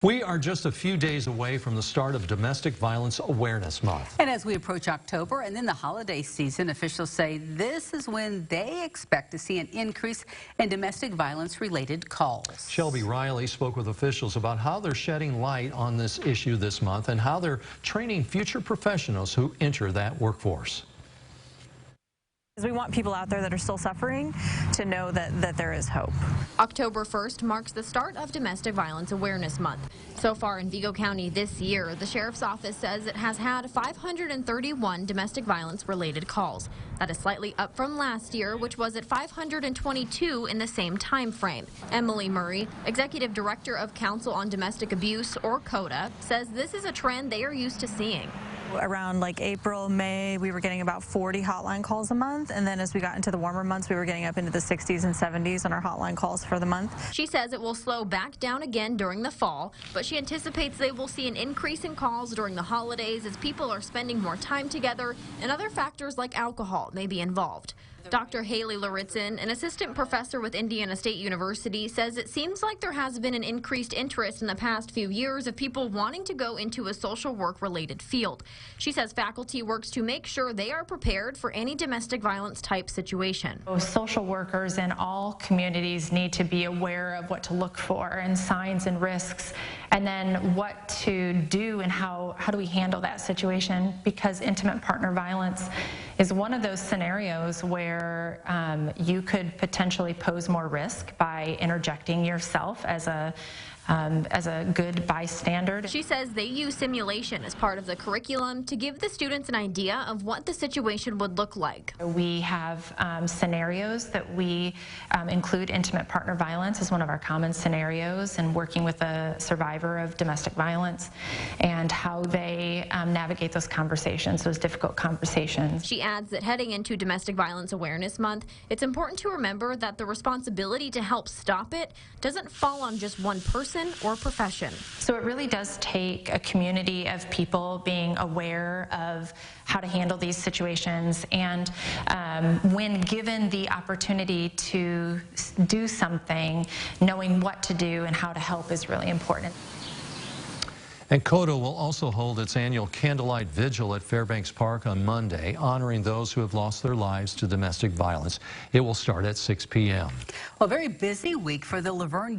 We are just a few days away from the start of Domestic Violence Awareness Month. And as we approach October and then the holiday season, officials say this is when they expect to see an increase in domestic violence-related calls. Shelby Riley spoke with officials about how they're shedding light on this issue this month and how they're training future professionals who enter that workforce. We want people out there that are still suffering to know that there is hope. October 1st marks the start of Domestic Violence Awareness Month. So far in Vigo County this year, the Sheriff's Office says it has had 531 domestic violence-related calls. That is slightly up from last year, which was at 522 in the same time frame. Emily Murray, Executive Director of Council on Domestic Abuse, or CODA, says this is a trend they are used to seeing. Around like April, May, we were getting about 40 hotline calls a month, and then as we got into the warmer months, we were getting up into the 60s and 70s on our hotline calls for the month. She says it will slow back down again during the fall, but she anticipates they will see an increase in calls during the holidays as people are spending more time together and other factors like alcohol may be involved. Dr. Haley Laritzin, an assistant professor with Indiana State University, says it seems like there has been an increased interest in the past few years of people wanting to go into a social work-related field. She says faculty works to make sure they are prepared for any domestic violence type situation. Social workers in all communities need to be aware of what to look for and signs and risks, and then what to do and how do we handle that situation, because intimate partner violence is one of those scenarios where you could potentially pose more risk by interjecting yourself as a good bystander. She says they use simulation as part of the curriculum to give the students an idea of what the situation would look like. We have scenarios that we include intimate partner violence as one of our common scenarios, and working with a survivor of domestic violence and how they navigate those conversations, those difficult conversations. She adds that heading into Domestic Violence Awareness Month, it's important to remember that the responsibility to help stop it doesn't fall on just one person or profession. So it really does take a community of people being aware of how to handle these situations, and when given the opportunity to do something, knowing what to do and how to help is really important. And CODA will also hold its annual Candlelight Vigil at Fairbanks Park on Monday, honoring those who have lost their lives to domestic violence. It will start at 6 p.m. Well, a very busy week for the Laverne